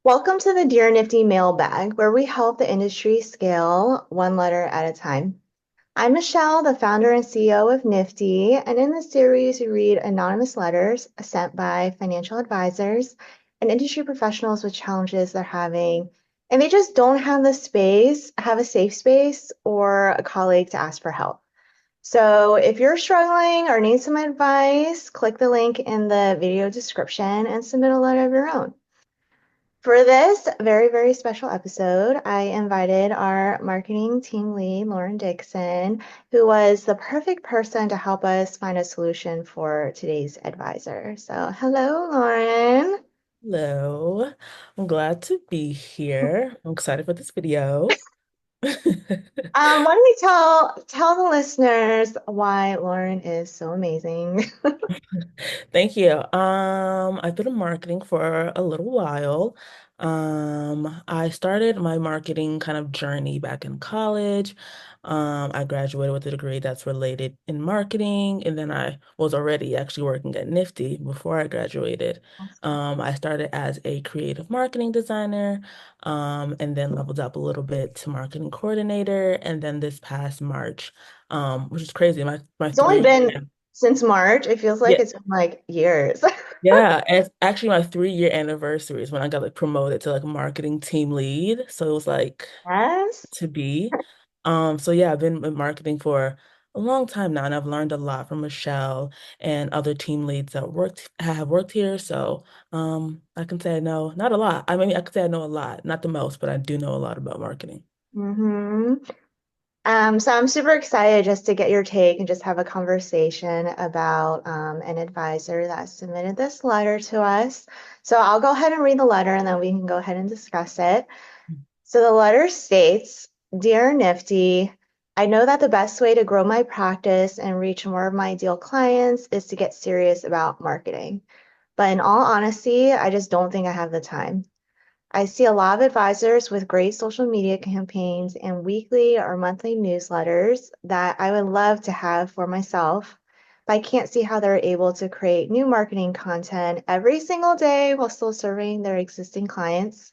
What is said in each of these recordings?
Welcome to the Dear Nifty mailbag, where we help the industry scale one letter at a time. I'm Michelle, the founder and CEO of Nifty, and in this series, we read anonymous letters sent by financial advisors and industry professionals with challenges they're having, and they just don't have the space, have a safe space, or a colleague to ask for help. So if you're struggling or need some advice, click the link in the video description and submit a letter of your own. For this very, very special episode, I invited our marketing team lead, Lauren Dixon, who was the perfect person to help us find a solution for today's advisor. So, hello, Lauren. Hello, I'm glad to be here. I'm excited for this video. Why don't we tell the listeners why Lauren is so amazing? Thank you. I've been in marketing for a little while. I started my marketing kind of journey back in college. I graduated with a degree that's related in marketing, and then I was already actually working at Nifty before I graduated. I started as a creative marketing designer, and then leveled up a little bit to marketing coordinator, and then this past March, which is crazy, my It's only 3 been since March. It feels like yeah. it's been like years. Yeah, and it's actually my 3-year anniversary is when I got like promoted to like marketing team lead. So it was like Yes. to be. So yeah, I've been in marketing for a long time now, and I've learned a lot from Michelle and other team leads that have worked here. So I can say I know not a lot. I mean, I could say I know a lot, not the most, but I do know a lot about marketing. Mm-hmm. So I'm super excited just to get your take and just have a conversation about an advisor that submitted this letter to us. So I'll go ahead and read the letter and then we can go ahead and discuss it. So the letter states, Dear Nifty, I know that the best way to grow my practice and reach more of my ideal clients is to get serious about marketing. But in all honesty, I just don't think I have the time. I see a lot of advisors with great social media campaigns and weekly or monthly newsletters that I would love to have for myself, but I can't see how they're able to create new marketing content every single day while still serving their existing clients.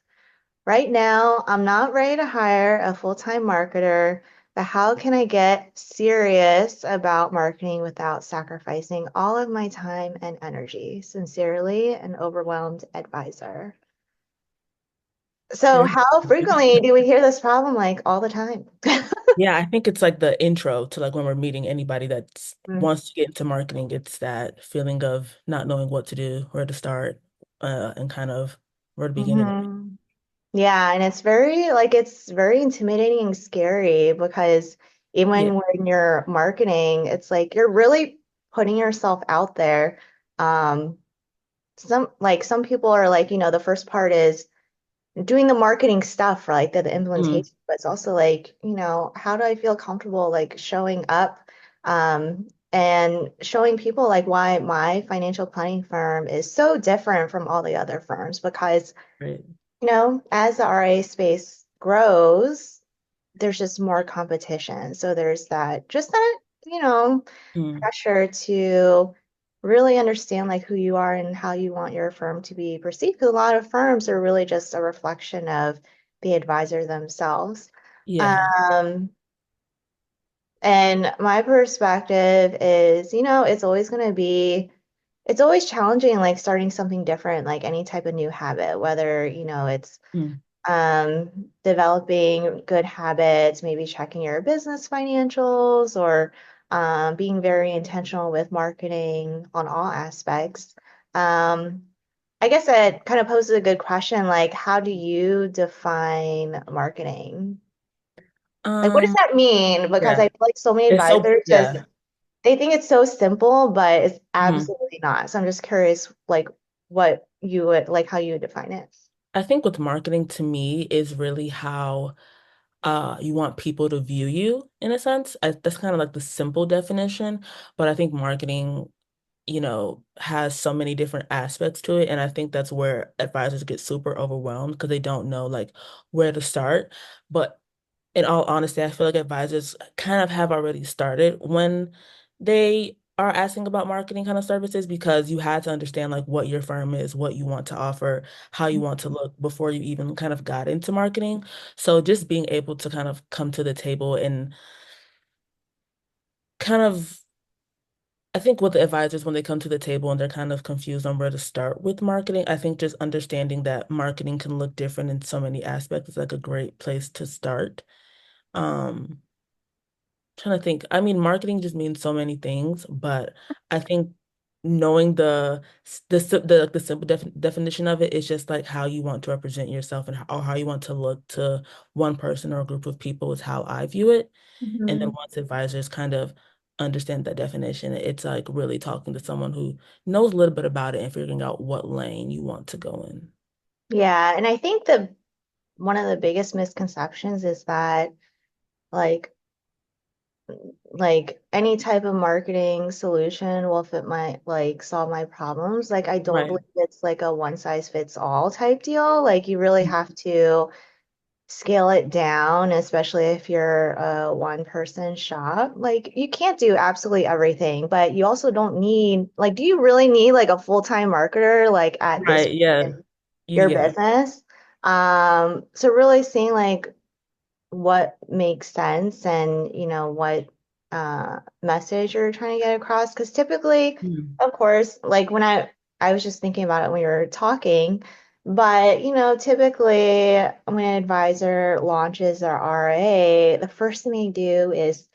Right now, I'm not ready to hire a full-time marketer, but how can I get serious about marketing without sacrificing all of my time and energy? Sincerely, an overwhelmed advisor. So Very how good. frequently do we hear this problem? Like all the time. Yeah, I think it's like the intro to like when we're meeting anybody that wants to get into marketing. It's that feeling of not knowing what to do, where to start, and kind of where to begin in it. Mm-hmm. Yeah, and it's very intimidating and scary because Yeah. even when you're marketing, it's like you're really putting yourself out there. Um, some people are like, the first part is doing the marketing stuff for like the Mm, implementation, but it's also like, how do I feel comfortable like showing up and showing people like why my financial planning firm is so different from all the other firms because, right. as the RA space grows, there's just more competition. So there's that, Mm, pressure to really understand like who you are and how you want your firm to be perceived. 'Cause a lot of firms are really just a reflection of the advisor themselves. yeah. Um, and my perspective is, it's always challenging, like starting something different, like any type of new habit, whether, it's Mm, developing good habits, maybe checking your business financials or being very intentional with marketing on all aspects. Um, I guess it kind of poses a good question, like how do you define marketing? Like, what does um, that mean? Because I yeah. feel like so many It's so advisors just yeah. they think it's so simple, but it's Mhm. absolutely not. So I'm just curious, like, what you would like, how you would define it. I think with marketing to me is really how you want people to view you in a sense. That's kind of like the simple definition, but I think marketing has so many different aspects to it. And I think that's where advisors get super overwhelmed because they don't know like where to start. But in all honesty, I feel like advisors kind of have already started when they are asking about marketing kind of services because you had to understand like what your firm is, what you want to offer, how you want to look before you even kind of got into marketing. So just being able to kind of come to the table and kind of I think with the advisors, when they come to the table and they're kind of confused on where to start with marketing, I think just understanding that marketing can look different in so many aspects is like a great place to start. Um, Trying to think. I mean, marketing just means so many things, but I think knowing the simple definition of it is just like how you want to represent yourself and or how you want to look to one person or a group of people is how I view it. And then Mhm. once advisors kind of understand that definition, it's like really talking to someone who knows a little bit about it and figuring out what lane you want to go in. Yeah, and I think the one of the biggest misconceptions is that like any type of marketing solution will fit my like solve my problems. Like I don't Right. believe it's like a one size fits all type deal. Like you really have to scale it down, especially if you're a one person shop. Like you can't do absolutely everything, but you also don't need like do you really need like a full-time marketer like at this Right. Yeah. point in your Yeah. business? So really seeing like what makes sense and what message you're trying to get across because typically Mm. of course like when I was just thinking about it when we were talking but typically when an advisor launches their RA the first thing they do is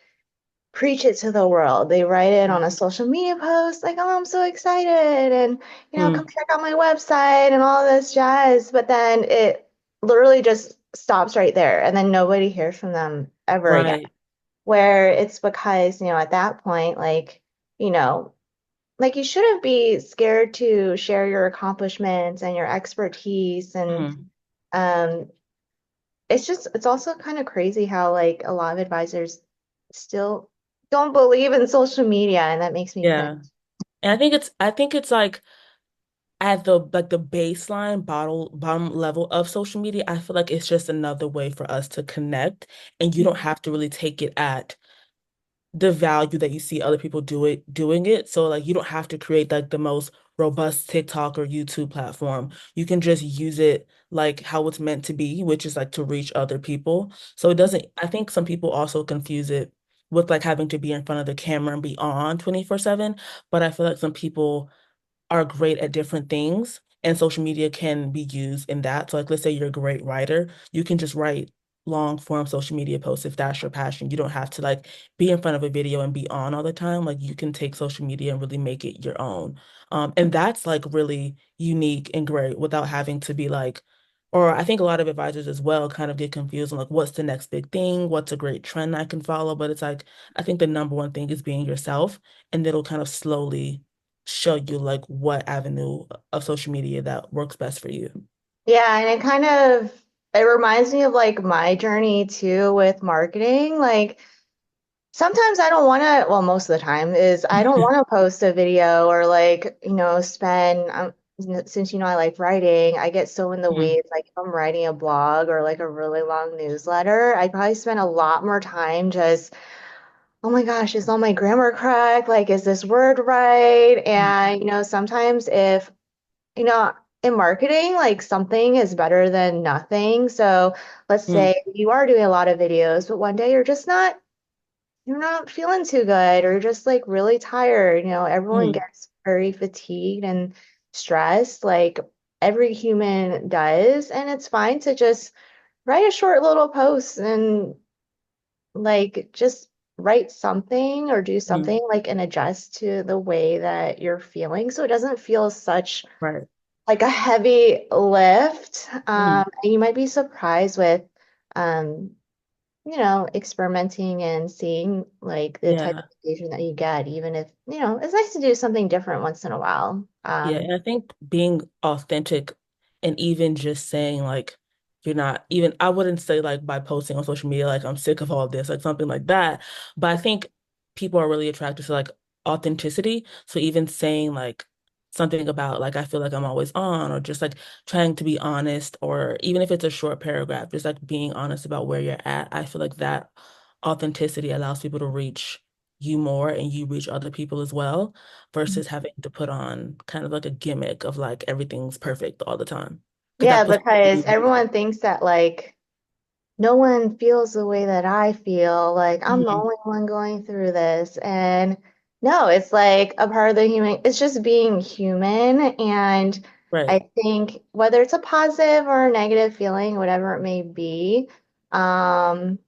preach it to the world. They write it on a social media post, like, oh, I'm so excited, and come Mm. check out my website and all this jazz. But then it literally just stops right there, and then nobody hears from them ever again. Right. Where it's because, at that point, you know, like you shouldn't be scared to share your accomplishments and your expertise and Mm. um it's also kind of crazy how like a lot of advisors still don't believe in social media and that makes me cringe. Yeah. And I think it's like at the baseline bottom level of social media, I feel like it's just another way for us to connect and you don't have to really take it at the value that you see other people doing it. So like you don't have to create like the most robust TikTok or YouTube platform. You can just use it like how it's meant to be, which is like to reach other people. So it doesn't, I think some people also confuse it with like having to be in front of the camera and be on 24/7. But I feel like some people are great at different things and social media can be used in that. So like let's say you're a great writer, you can just write long form social media posts if that's your passion. You don't have to like be in front of a video and be on all the time. Like you can take social media and really make it your own. And that's like really unique and great without having to be like, or I think a lot of advisors as well kind of get confused on like what's the next big thing, what's a great trend I can follow. But it's like I think the number one thing is being yourself and it'll kind of slowly show you like what avenue of social media that works best for you. Yeah, and it reminds me of like my journey too with marketing. Like sometimes I don't want to, well, most of the time is I don't want to post a video or like, spend since I like writing, I get so in the Mm, weeds. Like if I'm writing a blog or like a really long newsletter, I probably spend a lot more time just oh my gosh, is all my grammar correct? Like, is this word right? mm, And, sometimes if, you know, in marketing, like something is better than nothing. So let's mm, say you are doing a lot of videos, but one day you're not feeling too good or you're just like really tired. Everyone mm, gets very fatigued and stressed, like every human does. And it's fine to just write a short little post and like just write something or do mm, something like and adjust to the way that you're feeling so it doesn't feel such right. like a heavy lift. Mm, And you might be surprised with um, experimenting and seeing like the type of yeah. engagement that you get, even if, it's nice to do something different once in a while. Yeah, and I think being authentic and even just saying like you're not even I wouldn't say like by posting on social media like I'm sick of all this, like something like that. But I think people are really attracted to like authenticity. So even saying like something about like I feel like I'm always on or just like trying to be honest or even if it's a short paragraph, just like being honest about where you're at. I feel like that authenticity allows people to reach you more and you reach other people as well versus having to put on kind of like a gimmick of like everything's perfect all the time. Because Yeah, that puts because you. everyone thinks that like no one feels the way that I feel. Like I'm the Mhm. only one going through this. And no, it's like a part of the human, it's just being human. And Right. I think whether it's a positive or a negative feeling, whatever it may be, um,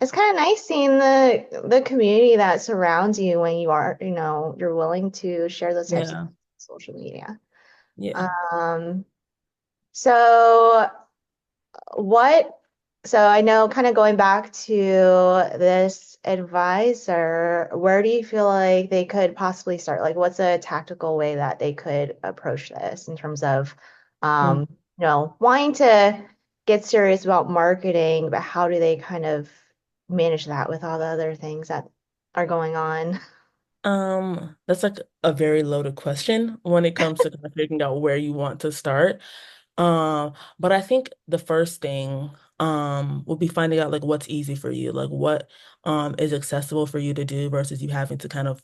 it's kind of nice seeing the community that surrounds you when you are, you're willing to share those types of Yeah. social media. Yeah. Um, so what, so I know kind of going back to this advisor, where do you feel like they could possibly start? Like, what's a tactical way that they could approach this in terms of, Mm. wanting to get serious about marketing, but how do they kind of manage that with all the other things that are going on? That's like a very loaded question when it comes to kind of figuring out where you want to start. But I think the first thing would be finding out like what's easy for you, like what is accessible for you to do versus you having to kind of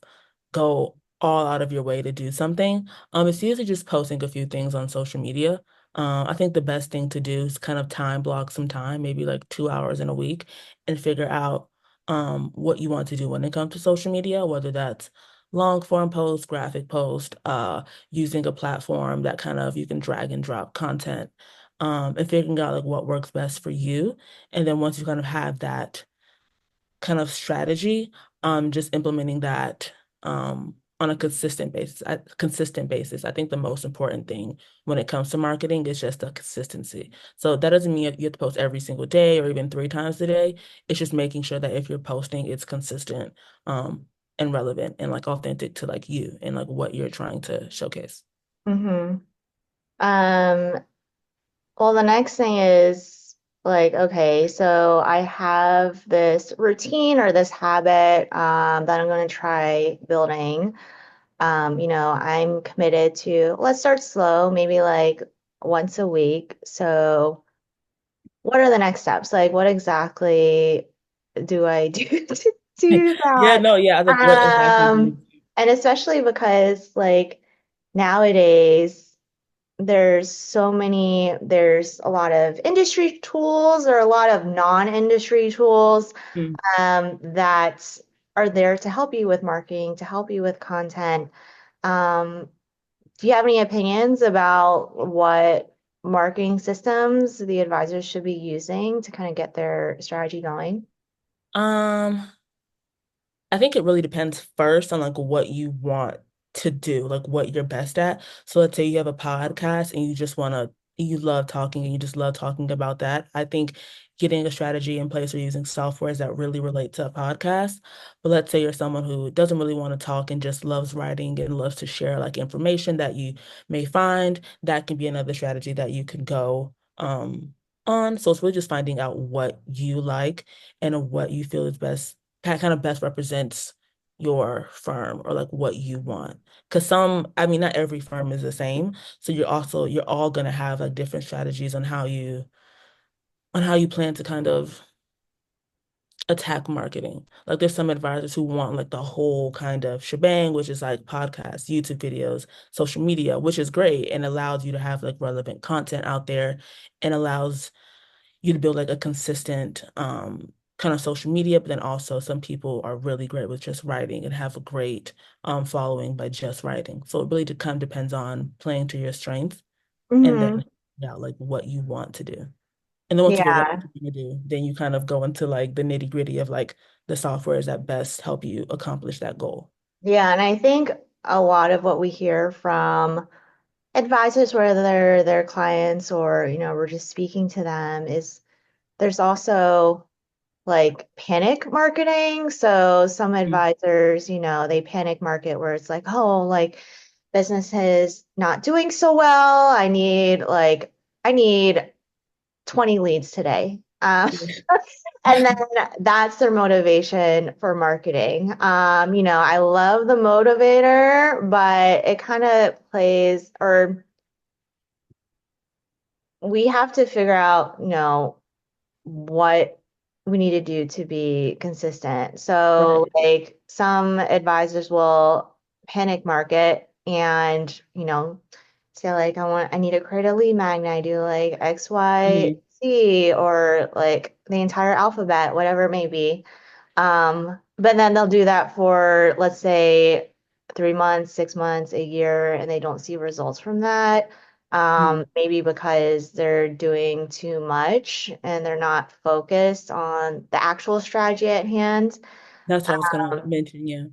go all out of your way to do something. It's usually just posting a few things on social media. I think the best thing to do is kind of time block some time, maybe like 2 hours in a week, and figure out what you want to do when it comes to social media, whether that's long form post, graphic post, using a platform that kind of you can drag and drop content, and figuring out like what works best for you. And then once you kind of have that kind of strategy, just implementing that on a consistent basis. I think the most important thing when it comes to marketing is just the consistency. So that doesn't mean you have to post every single day or even 3 times a day. It's just making sure that if you're posting, it's consistent, and relevant and like authentic to like you and like what you're trying to showcase. Hmm. Um, well, the next thing is like, okay, so I have this routine or this habit that I'm going to try building. I'm committed to, let's start slow, maybe like once a week. So, what are the next steps? Like, what exactly do I do to do Yeah, that? no, yeah, like what exactly do Um, and especially because like nowadays, there's a lot of industry tools or a lot of non-industry tools you? that are there to help you with marketing, to help you with content. Um, do you have any opinions about what marketing systems the advisors should be using to kind of get their strategy going? Um, I think it really depends first on like what you want to do, like what you're best at. So let's say you have a podcast and you love talking and you just love talking about that. I think getting a strategy in place or using softwares that really relate to a podcast. But let's say you're someone who doesn't really want to talk and just loves writing and loves to share like information that you may find, that can be another strategy that you can go on. So it's really just finding out what you like and what you feel is best kind of best represents your firm or like what you want. Because I mean, not every firm is the same. So you're all gonna have like different strategies on how you plan to kind of attack marketing. Like there's some advisors who want like the whole kind of shebang, which is like podcasts, YouTube videos, social media, which is great and allows you to have like relevant content out there and allows you to build like a consistent kind of social media, but then also some people are really great with just writing and have a great following by just writing. So it really kind of depends on playing to your strengths and then Hmm. figure out like what you want to do. And then once you figure out what Yeah. you want to do, then you kind of go into like the nitty gritty of like the softwares that best help you accomplish that goal. Yeah, and I think a lot of what we hear from advisors, whether they're their clients or, we're just speaking to them, is there's also like panic marketing. So some Mm. advisors, they panic market where it's like, oh, like business is not doing so well. I need 20 leads today. Yeah. And then that's their motivation for marketing. I love the motivator, but it kind of plays, or we have to figure out, what we need to do to be consistent. So, Right. like some advisors will panic market and, say like I need to create a lead magnet. I do like X, Y, Mhm. Z, or like the entire alphabet, whatever it may be. But then they'll do that for, let's say, 3 months, 6 months, a year, and they don't see results from that. Mhm. Maybe because they're doing too much and they're not focused on the actual strategy at hand. That's what I was gonna Um, mention, yeah.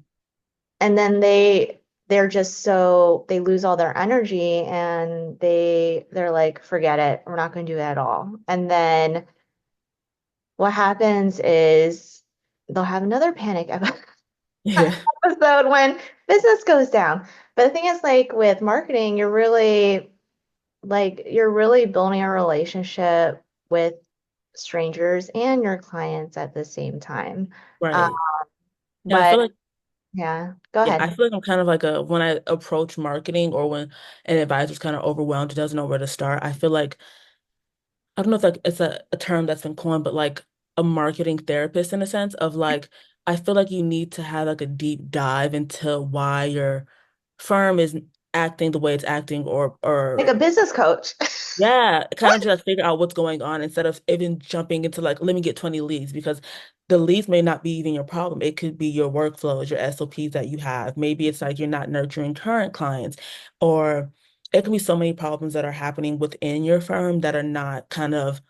and then they're just they lose all their energy and they're like, forget it, we're not going to do it at all. And then what happens is they'll have another panic Yeah. episode when business goes down. But the thing is, like with marketing, you're really building a relationship with strangers and your clients at the same time. Uh, Right. Yeah, I but feel like yeah, go yeah, I ahead. feel like I'm kind of like a when I approach marketing or when an advisor's kind of overwhelmed, doesn't know where to start. I feel like I don't know if like it's a term that's been coined, but like a marketing therapist in a sense of like I feel like you need to have like a deep dive into why your firm is acting the way it's acting Like or a business coach. yeah, kind of just like figure out what's going on instead of even jumping into like, let me get 20 leads because the leads may not be even your problem. It could be your workflows, your SOPs that you have. Maybe it's like you're not nurturing current clients, or it can be so many problems that are happening within your firm that are not kind of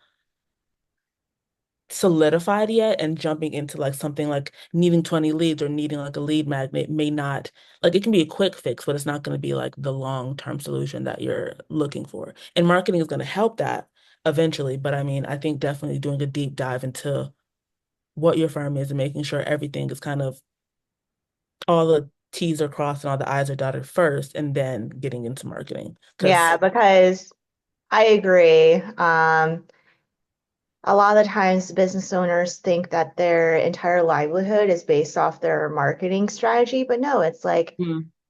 solidified yet, and jumping into like something like needing 20 leads or needing like a lead magnet may not like it can be a quick fix, but it's not going to be like the long-term solution that you're looking for. And marketing is going to help that eventually, but I mean, I think definitely doing a deep dive into what your firm is and making sure everything is kind of all the T's are crossed and all the I's are dotted first, and then getting into marketing. Yeah, Because because I agree. A lot of the times business owners think that their entire livelihood is based off their marketing strategy, but no, it's like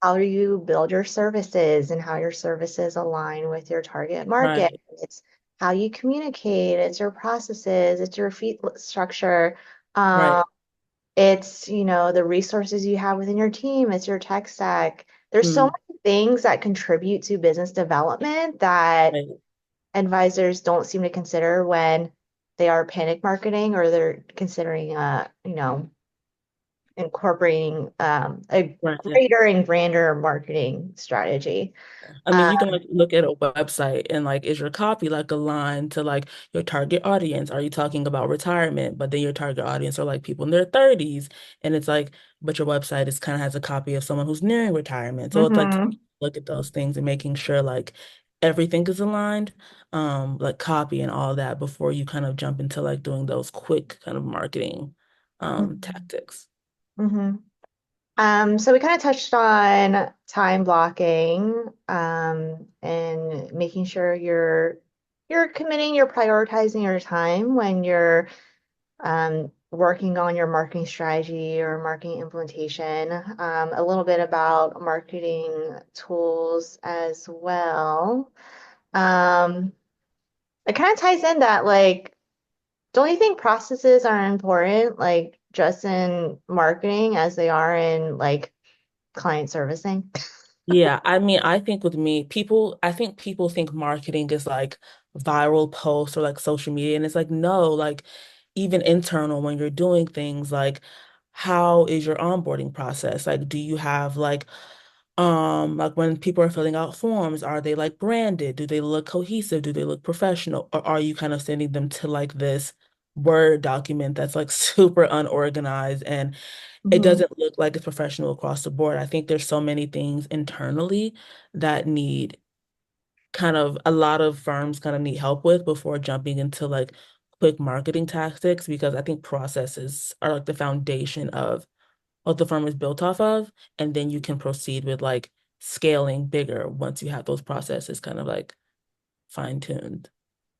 how do you build your services and how your services align with your target market. right, It's how you communicate, it's your processes, it's your fee structure. right, Um, it's, the resources you have within your team, it's your tech stack. There's so mm, many things that contribute to business development that right, advisors don't seem to consider when they are panic marketing or they're considering, incorporating a right. Yeah. greater and grander marketing strategy. I mean, Uh, you can like look at a website and like, is your copy like aligned to like your target audience? Are you talking about retirement, but then your target audience are like people in their 30s, and it's like, but your website is kind of has a copy of someone who's nearing retirement. So it's like mhm, look at those things and making sure like everything is aligned, like copy and all that before you kind of jump into like doing those quick kind of marketing mhm, tactics. mhm. So we kind of touched on time blocking, and making sure you're prioritizing your time when you're working on your marketing strategy or marketing implementation. A little bit about marketing tools as well. Um, it kind of ties in that, like, don't you think processes are important, like just in marketing as they are in like client servicing? Yeah, I mean, I think with me, I think people think marketing is like viral posts or like social media. And it's like, no, like even internal when you're doing things like, how is your onboarding process? Like, do you have like when people are filling out forms, are they like branded? Do they look cohesive? Do they look professional? Or are you kind of sending them to like this Word document that's like super unorganized and it Hmm. doesn't look like it's professional across the board? I think there's so many things internally that need kind of a lot of firms kind of need help with before jumping into like quick marketing tactics, because I think processes are like the foundation of what the firm is built off of. And then you can proceed with like scaling bigger once you have those processes kind of like fine-tuned.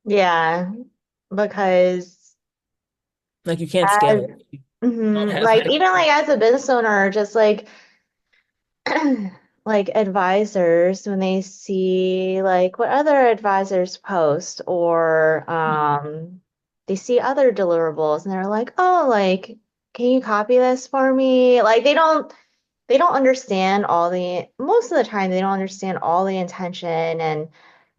Yeah, because Like you can't scale as it if you don't mhm, have like like even like as a business owner, just like like advisors when they see like what other advisors post or they see other deliverables and they're like, oh, like, can you copy this for me? Like they don't understand all the most of the time they don't understand all the intention and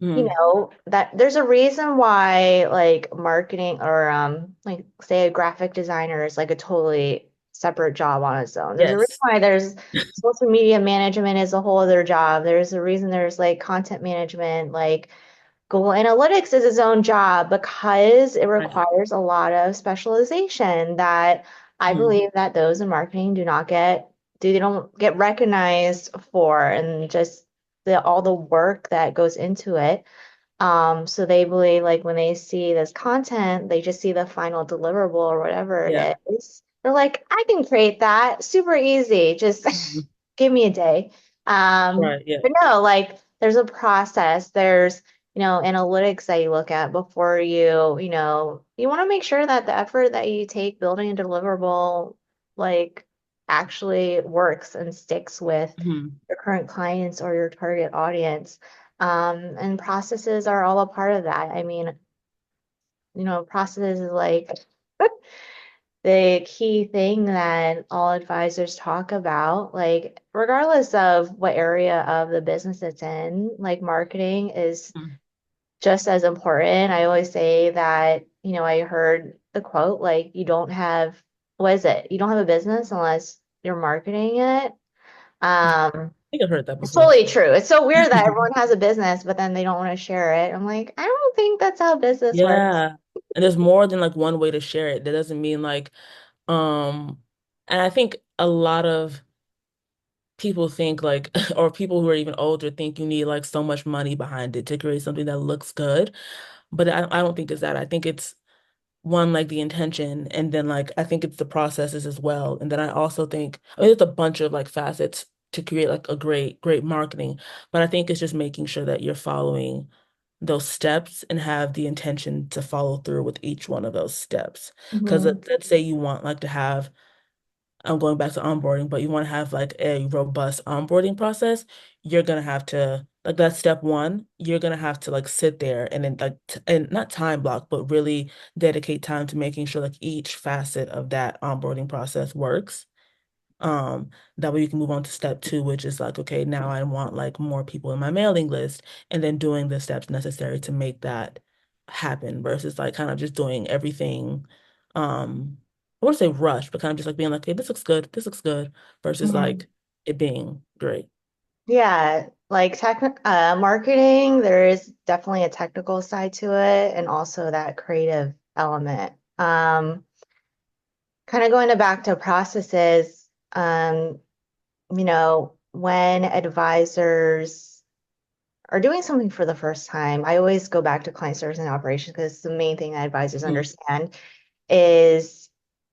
Mm. that there's a reason why like marketing or like say a graphic designer is like a totally separate job on its own. There's a reason Yes. why there's social media management is a whole other job. There's a reason there's like content management, like Google Analytics is its own job because it Right. requires a lot of specialization that I Mm. believe that those in marketing they don't get recognized for and just all the work that goes into it. So they believe like when they see this content, they just see the final deliverable or whatever Yeah. it is. They're like, I can create that super easy. Just Mhm. give me a day. Right. Yeah. But no, like there's a process. There's, analytics that you look at before you want to make sure that the effort that you take building a deliverable like actually works and sticks with Mhm. your current clients or your target audience. And processes are all a part of that. I mean, processes is like the key thing that all advisors talk about. Like, regardless of what area of the business it's in, like marketing is Mhm. just as important. I always say that, I heard the quote, like, you don't have, what is it? You don't have a business unless you're marketing it. Um, I think I've heard that It's before. totally true. It's so weird that everyone has a business, but then they don't want to share it. I'm like, I don't think that's how business works. Yeah. And there's more than like one way to share it. That doesn't mean like, um, and I think a lot of people think like, or people who are even older think you need like so much money behind it to create something that looks good. But I don't think it's that. I think it's one, like the intention, and then like I think it's the processes as well. And then I also think I mean, there's a bunch of like facets to create like a great marketing. But I think it's just making sure that you're following those steps and have the intention to follow through with each one of those steps. Because Hmm. let's say you want like to have I'm going back to onboarding, but you want to have like a robust onboarding process, you're gonna have to like that's step one. You're gonna have to like sit there and then like t and not time block, but really dedicate time to making sure like each facet of that onboarding process works. Um, that way you can move on to step two, which is like, okay, now I want like more people in my mailing list, and then doing the steps necessary to make that happen versus like kind of just doing everything, I wouldn't say rush, but kind of just like being like, hey, this looks good, versus Hmm. like it being great. Yeah, like marketing, there is definitely a technical side to it and also that creative element. Kind of going back to processes, when advisors are doing something for the first time, I always go back to client service and operations because it's the main thing that advisors Mhm. understand is,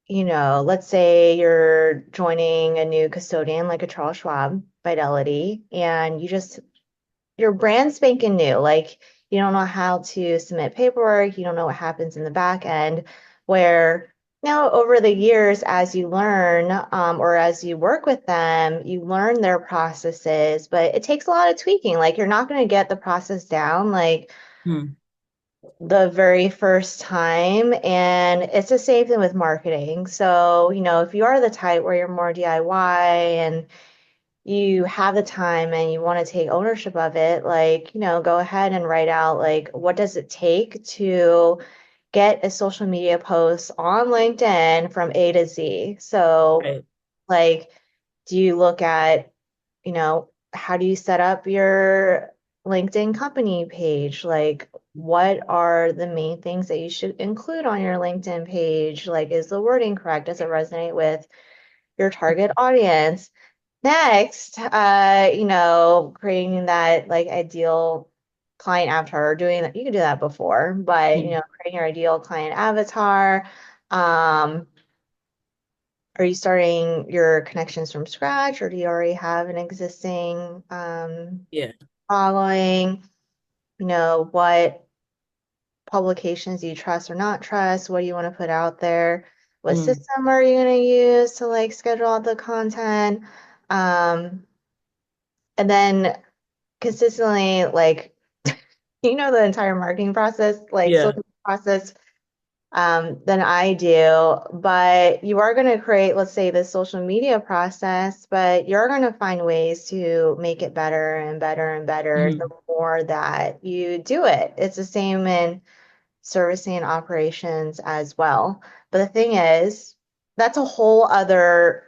let's say you're joining a new custodian like a Charles Schwab, Fidelity, and you're brand spanking new. Like you don't know how to submit paperwork, you don't know what happens in the back end, where now over the years, as you learn or as you work with them, you learn their processes, but it takes a lot of tweaking. Like you're not going to get the process down like Mhm. the very first time. And it's the same thing with marketing. So, if you are the type where you're more DIY and you have the time and you want to take ownership of it, like, go ahead and write out like what does it take to get a social media post on LinkedIn from A to Z. So, Right. like, do you look at, how do you set up your LinkedIn company page? Like, what are the main things that you should include on your LinkedIn page? Like, is the wording correct? Does it resonate with your target audience? Next, creating that like ideal client avatar, or doing that, you can do that before, but Mhm. creating your ideal client avatar. Um, are you starting your connections from scratch, or do you already have an existing Yeah. following? What publications do you trust or not trust? What do you want to put out there? What Mm. system are you going to use to like schedule out the content? Um, and then consistently like the entire marketing process, like Yeah. social process. than I do. But you are going to create, let's say, this social media process, but you're going to find ways to make it better and better and better the Mhm. more that you do it. It's the same in servicing operations as well. But the thing is, that's a whole other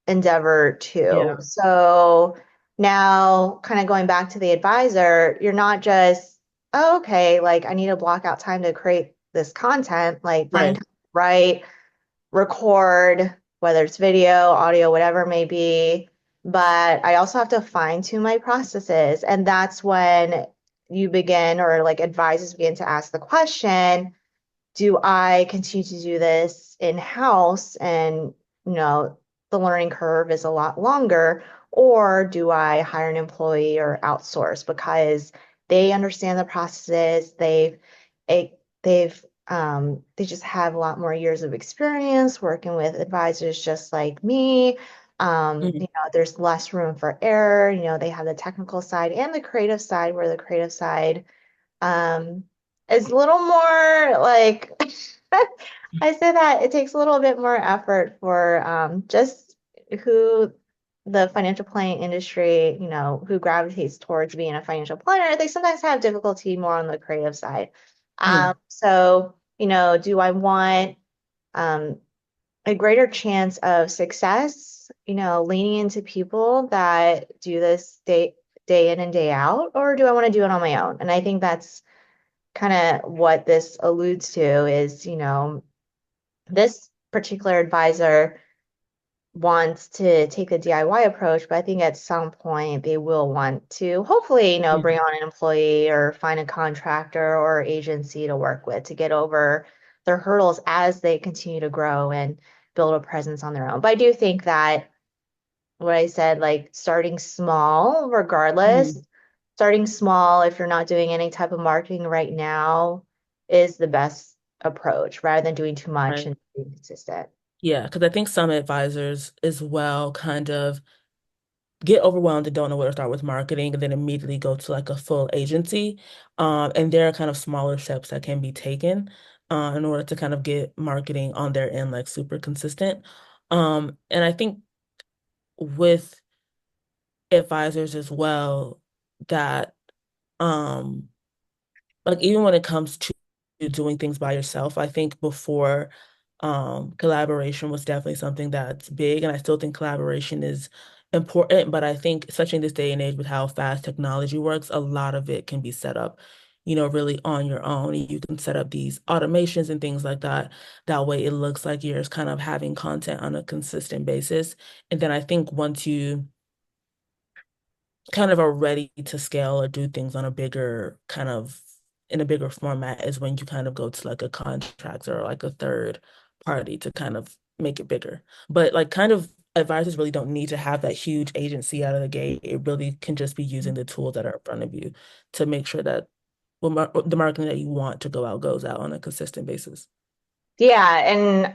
endeavor too. Yeah. So now, kind of going back to the advisor, you're not just, oh, okay, like I need to block out time to create this content, like find Right. time to write, record, whether it's video, audio, whatever it may be. But I also have to fine tune my processes. And that's when you begin, or like advisors begin to ask the question, do I continue to do this in-house and, you know, the learning curve is a lot longer, or do I hire an employee or outsource because they understand the processes, they just have a lot more years of experience working with advisors just like me. Mhm. There's less room for error. They have the technical side and the creative side, where the creative side um, it's a little more like I say that it takes a little bit more effort for just who the financial planning industry, who gravitates towards being a financial planner. They sometimes have difficulty more on the creative side. Mhm. So, do I want um, a greater chance of success, leaning into people that do this day in and day out, or do I want to do it on my own? And I think that's kind of what this alludes to is, this particular advisor wants to take the DIY approach, but I think at some point they will want to hopefully, bring Mhm. on an employee or find a contractor or agency to work with to get over their hurdles as they continue to grow and build a presence on their own. But I do think that what I said, like starting small, regardless, Mhm. starting small, if you're not doing any type of marketing right now, is the best approach rather than doing too much Right. and being consistent. Yeah, because I think some advisors as well kind of get overwhelmed and don't know where to start with marketing and then immediately go to like a full agency. And there are kind of smaller steps that can be taken in order to kind of get marketing on their end like super consistent. And I think with advisors as well that um like even when it comes to doing things by yourself, I think before collaboration was definitely something that's big, and I still think collaboration is important, but I think especially in this day and age with how fast technology works, a lot of it can be set up, really on your own. You can set up these automations and things like that. That way it looks like you're just kind of having content on a consistent basis. And then I think once you kind of are ready to scale or do things on a bigger kind of in a bigger format is when you kind of go to like a contractor or like a third party to kind of make it bigger. But like kind of advisors really don't need to have that huge agency out of the gate. It really can just be using the tools that are in front of you to make sure that the marketing that you want to go out goes out on a consistent basis. Yeah, and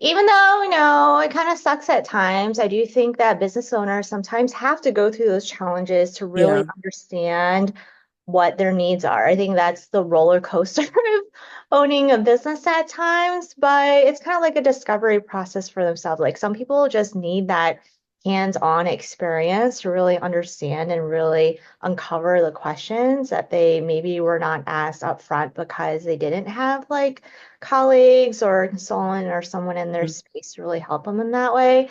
even though, it kind of sucks at times, I do think that business owners sometimes have to go through those challenges to really Yeah. understand what their needs are. I think that's the roller coaster of owning a business at times, but it's kind of like a discovery process for themselves. Like some people just need that hands-on experience to really understand and really uncover the questions that they maybe were not asked up front because they didn't have like colleagues or a consultant or someone in their Mhm. space to really help them in that way.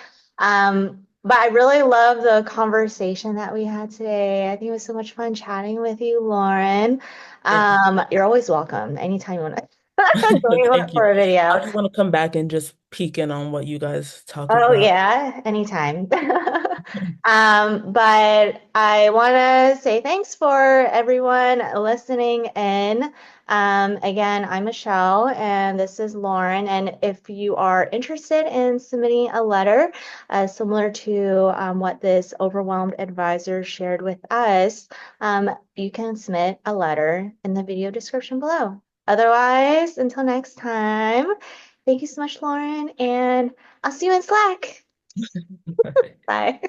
But I really love the conversation that we had today. I think it was so much fun chatting with you, Lauren. Yeah. You're always welcome anytime you want to join me Thank you. for a I video. just want to come back and just peek in on what you guys talk Oh about. yeah, anytime. But I want to say thanks for everyone listening in. Again, I'm Michelle and this is Lauren. And if you are interested in submitting a letter similar to what this overwhelmed advisor shared with us, you can submit a letter in the video description below. Otherwise, until next time, thank you so much, Lauren, and I'll see you in Slack. Bye.